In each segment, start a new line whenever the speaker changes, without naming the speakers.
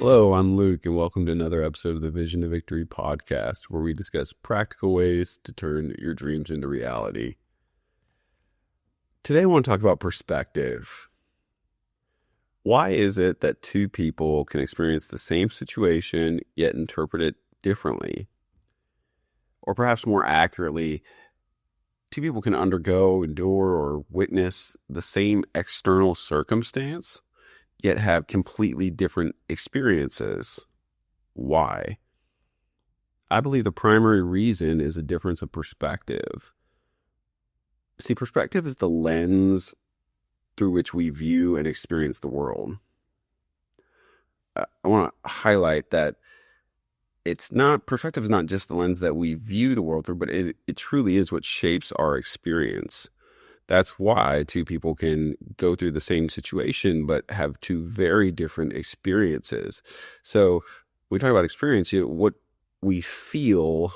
Hello, I'm Luke, and welcome to another episode of the Vision to Victory podcast, where we discuss practical ways to turn your dreams into reality. Today, I want to talk about perspective. Why is it that two people can experience the same situation, yet interpret it differently? Or perhaps more accurately, two people can undergo, endure, or witness the same external circumstance, yet have completely different experiences. Why? I believe the primary reason is a difference of perspective. See, perspective is the lens through which we view and experience the world. I want to highlight that perspective is not just the lens that we view the world through, but it truly is what shapes our experience. That's why two people can go through the same situation, but have two very different experiences. So we talk about experience, what we feel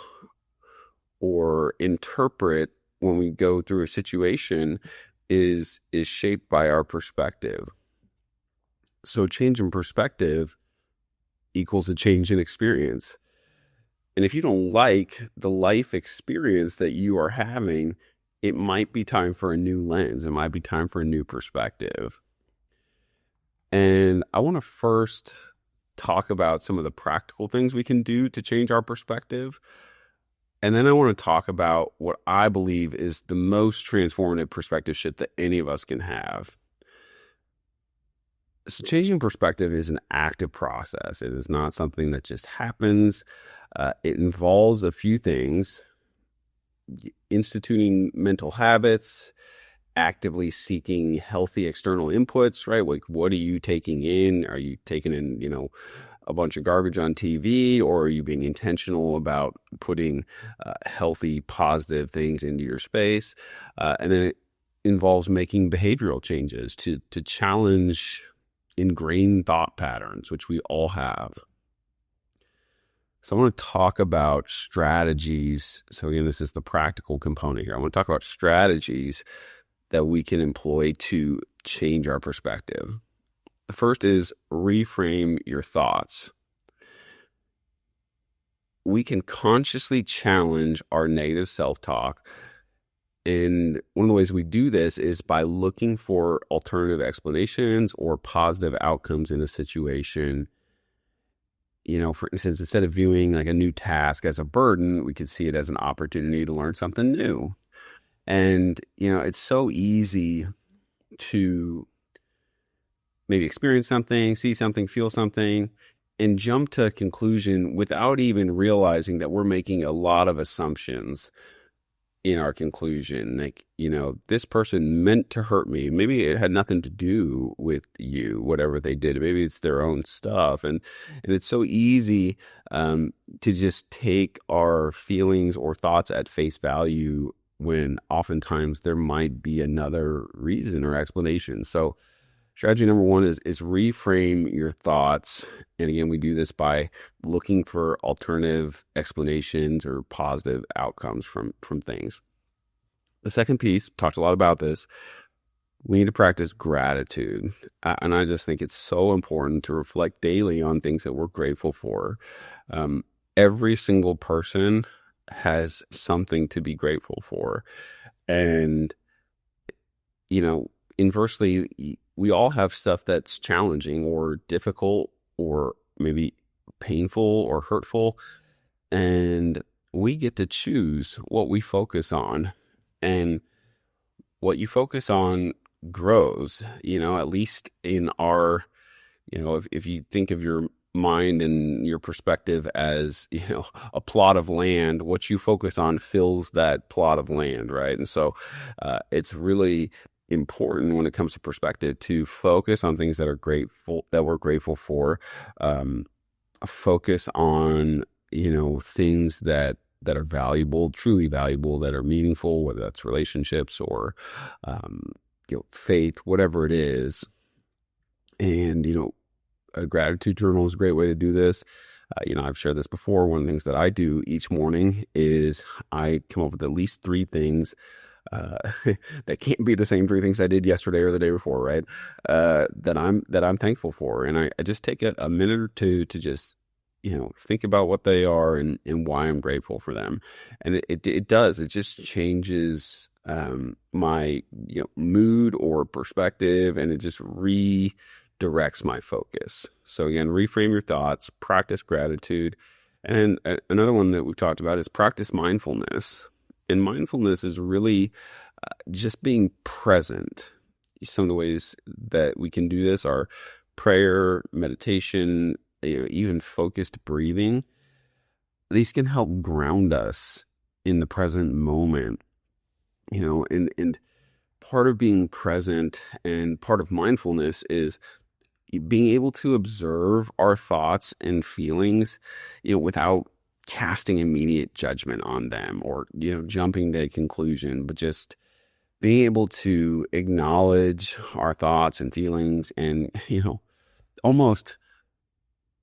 or interpret when we go through a situation is shaped by our perspective. So change in perspective equals a change in experience. And if you don't like the life experience that you are having, it might be time for a new lens. It might be time for a new perspective. And I want to first talk about some of the practical things we can do to change our perspective. And then I want to talk about what I believe is the most transformative perspective shift that any of us can have. So changing perspective is an active process. It is not something that just happens. It involves a few things: instituting mental habits, actively seeking healthy external inputs, right? Like, what are you taking in? Are you taking in, a bunch of garbage on TV, or are you being intentional about putting healthy, positive things into your space? And then it involves making behavioral changes to challenge ingrained thought patterns, which we all have. So I want to talk about strategies. So again, this is the practical component here. I want to talk about strategies that we can employ to change our perspective. The first is reframe your thoughts. We can consciously challenge our negative self-talk. And one of the ways we do this is by looking for alternative explanations or positive outcomes in a situation. For instance, instead of viewing like a new task as a burden, we could see it as an opportunity to learn something new. And, it's so easy to maybe experience something, see something, feel something, and jump to a conclusion without even realizing that we're making a lot of assumptions in our conclusion. Like, this person meant to hurt me. Maybe it had nothing to do with you, whatever they did. Maybe it's their own stuff. And it's so easy to just take our feelings or thoughts at face value when oftentimes there might be another reason or explanation. So strategy number one is reframe your thoughts. And again, we do this by looking for alternative explanations or positive outcomes from things. The second piece, talked a lot about this, we need to practice gratitude. And I just think it's so important to reflect daily on things that we're grateful for. Every single person has something to be grateful for. And, inversely, we all have stuff that's challenging or difficult or maybe painful or hurtful. And we get to choose what we focus on. And what you focus on grows, at least in our, if you think of your mind and your perspective as, a plot of land, what you focus on fills that plot of land, right? And so it's really important when it comes to perspective to focus on things that we're grateful for, focus on, things that are valuable, truly valuable, that are meaningful, whether that's relationships or, faith, whatever it is. And, a gratitude journal is a great way to do this. I've shared this before. One of the things that I do each morning is I come up with at least 3 things uh, that can't be the same three things I did yesterday or the day before, right? That I'm thankful for, and I just take a minute or two to just think about what they are and why I'm grateful for them, and it just changes my mood or perspective, and it just redirects my focus. So again, reframe your thoughts, practice gratitude, and another one that we've talked about is practice mindfulness. And mindfulness is really just being present. Some of the ways that we can do this are prayer, meditation, even focused breathing. These can help ground us in the present moment, and part of being present and part of mindfulness is being able to observe our thoughts and feelings, without casting immediate judgment on them or, jumping to a conclusion, but just being able to acknowledge our thoughts and feelings and, almost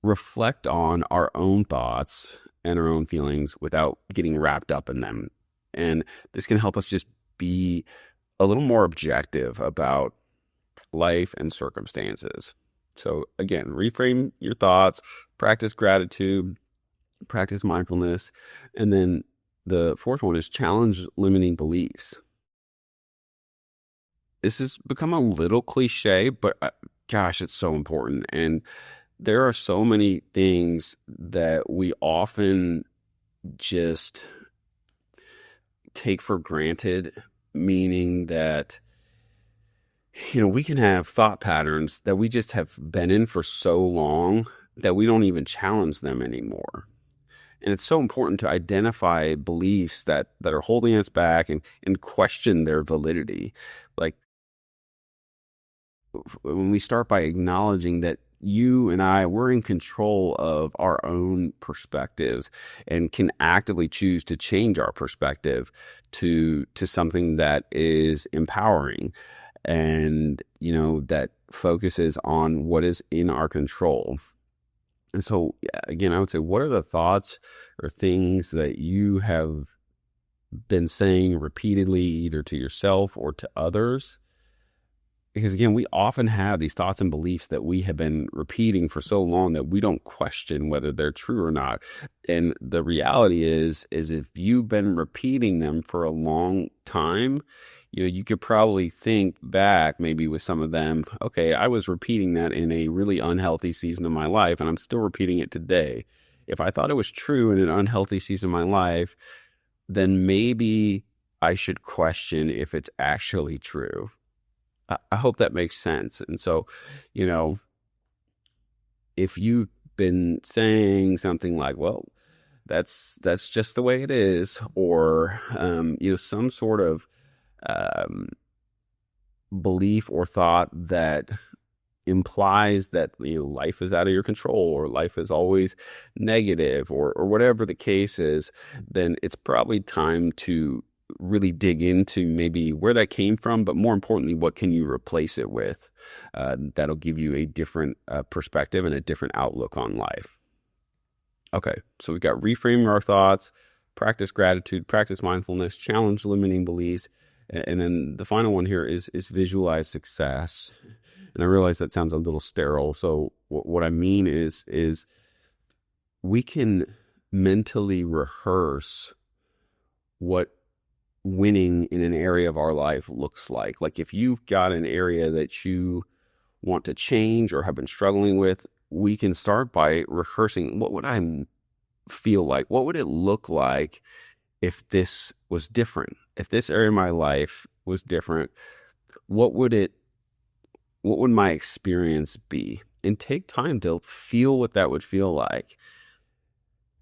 reflect on our own thoughts and our own feelings without getting wrapped up in them. And this can help us just be a little more objective about life and circumstances. So again, reframe your thoughts, practice gratitude, practice mindfulness, and then the fourth one is challenge limiting beliefs. This has become a little cliche, but gosh, it's so important. And there are so many things that we often just take for granted, meaning that we can have thought patterns that we just have been in for so long that we don't even challenge them anymore. And it's so important to identify beliefs that are holding us back and question their validity. Like when we start by acknowledging that you and we're in control of our own perspectives and can actively choose to change our perspective to something that is empowering and, that focuses on what is in our control. And so, again, I would say, what are the thoughts or things that you have been saying repeatedly, either to yourself or to others? Because again, we often have these thoughts and beliefs that we have been repeating for so long that we don't question whether they're true or not. And the reality is if you've been repeating them for a long time, you could probably think back maybe with some of them, okay, I was repeating that in a really unhealthy season of my life, and I'm still repeating it today. If I thought it was true in an unhealthy season of my life, then maybe I should question if it's actually true. I hope that makes sense. And so, if you've been saying something like, well, that's just the way it is, or, some sort of belief or thought that implies that life is out of your control or life is always negative or whatever the case is, then it's probably time to really dig into maybe where that came from, but more importantly, what can you replace it with? That'll give you a different perspective and a different outlook on life. Okay, so we've got reframing our thoughts, practice gratitude, practice mindfulness, challenge limiting beliefs, and then the final one here is visualize success. And I realize that sounds a little sterile. So what I mean is we can mentally rehearse what winning in an area of our life looks like. Like if you've got an area that you want to change or have been struggling with, we can start by rehearsing, what would I feel like? What would it look like if this was different? If this area of my life was different, what would my experience be? And take time to feel what that would feel like.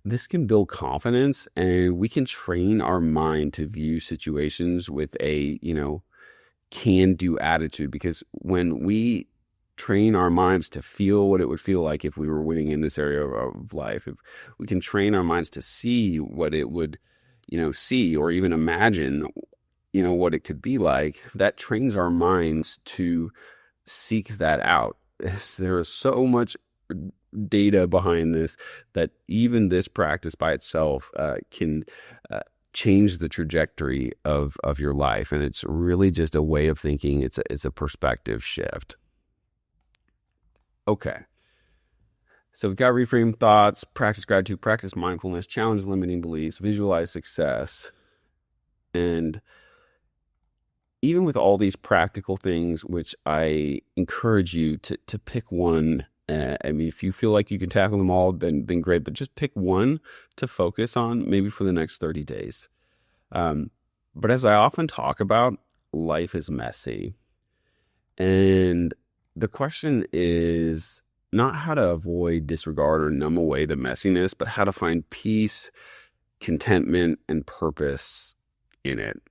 This can build confidence, and we can train our mind to view situations with a, can-do attitude, because when we train our minds to feel what it would feel like if we were winning in this area of life, if we can train our minds to see what it would, see or even imagine, what it could be like, that trains our minds to seek that out. There is so much data behind this that even this practice by itself can change the trajectory of your life. And it's really just a way of thinking. It's a perspective shift. Okay. So we've got reframe thoughts, practice gratitude, practice mindfulness, challenge limiting beliefs, visualize success. And even with all these practical things, which I encourage you to pick one. I mean, if you feel like you can tackle them all, then great. But just pick one to focus on, maybe for the next 30 days. But as I often talk about, life is messy. And the question is not how to avoid, disregard, or numb away the messiness, but how to find peace, contentment, and purpose in it.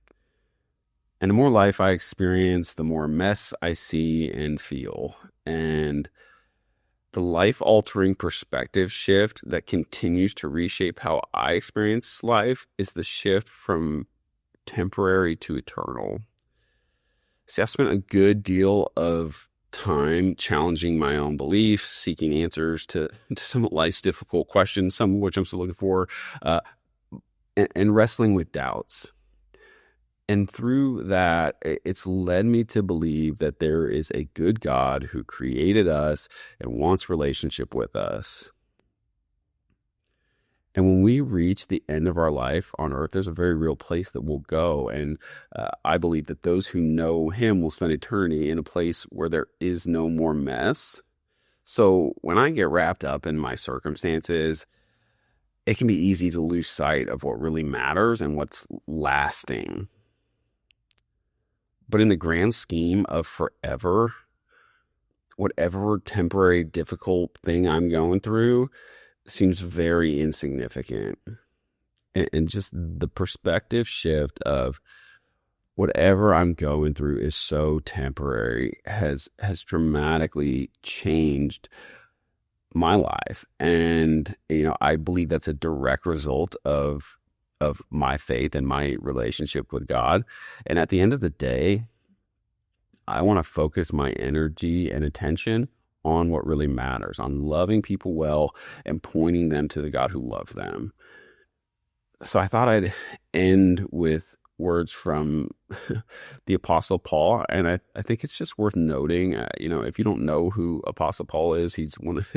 And the more life I experience, the more mess I see and feel. And the life-altering perspective shift that continues to reshape how I experience life is the shift from temporary to eternal. See, I've spent a good deal of time challenging my own beliefs, seeking answers to some of life's difficult questions, some of which I'm still looking for, and wrestling with doubts. And through that, it's led me to believe that there is a good God who created us and wants relationship with us. And when we reach the end of our life on earth, there's a very real place that we'll go. And I believe that those who know him will spend eternity in a place where there is no more mess. So when I get wrapped up in my circumstances, it can be easy to lose sight of what really matters and what's lasting. But in the grand scheme of forever, whatever temporary difficult thing I'm going through seems very insignificant. And just the perspective shift of whatever I'm going through is so temporary has dramatically changed my life. And, I believe that's a direct result of my faith and my relationship with God. And at the end of the day, I want to focus my energy and attention on what really matters, on loving people well and pointing them to the God who loves them. So I thought I'd end with words from the Apostle Paul. And I think it's just worth noting, if you don't know who Apostle Paul is, he's one of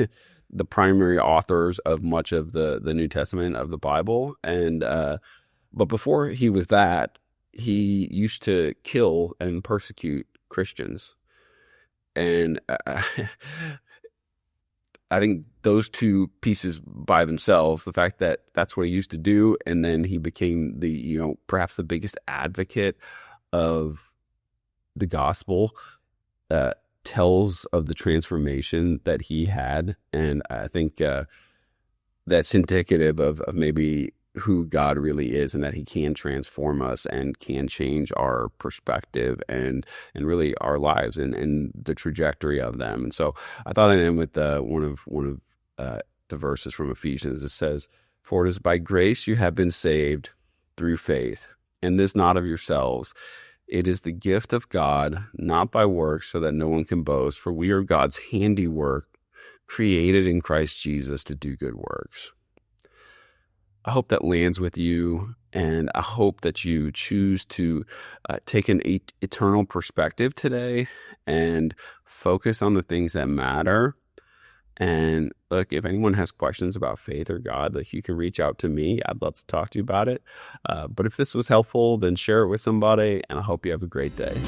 the primary authors of much of the New Testament of the Bible. And but before he was that, he used to kill and persecute Christians. And I think those two pieces by themselves, the fact that that's what he used to do, and then he became the, perhaps the biggest advocate of the gospel, tells of the transformation that he had. And I think that's indicative of maybe who God really is, and that he can transform us and can change our perspective and really our lives and the trajectory of them. And so I thought I'd end with one of the verses from Ephesians. It says, "For it is by grace you have been saved through faith, and this not of yourselves. It is the gift of God, not by works, so that no one can boast. For we are God's handiwork, created in Christ Jesus to do good works." I hope that lands with you, and I hope that you choose to take an eternal perspective today and focus on the things that matter. And look, if anyone has questions about faith or God, you can reach out to me. I'd love to talk to you about it. But if this was helpful, then share it with somebody, and I hope you have a great day.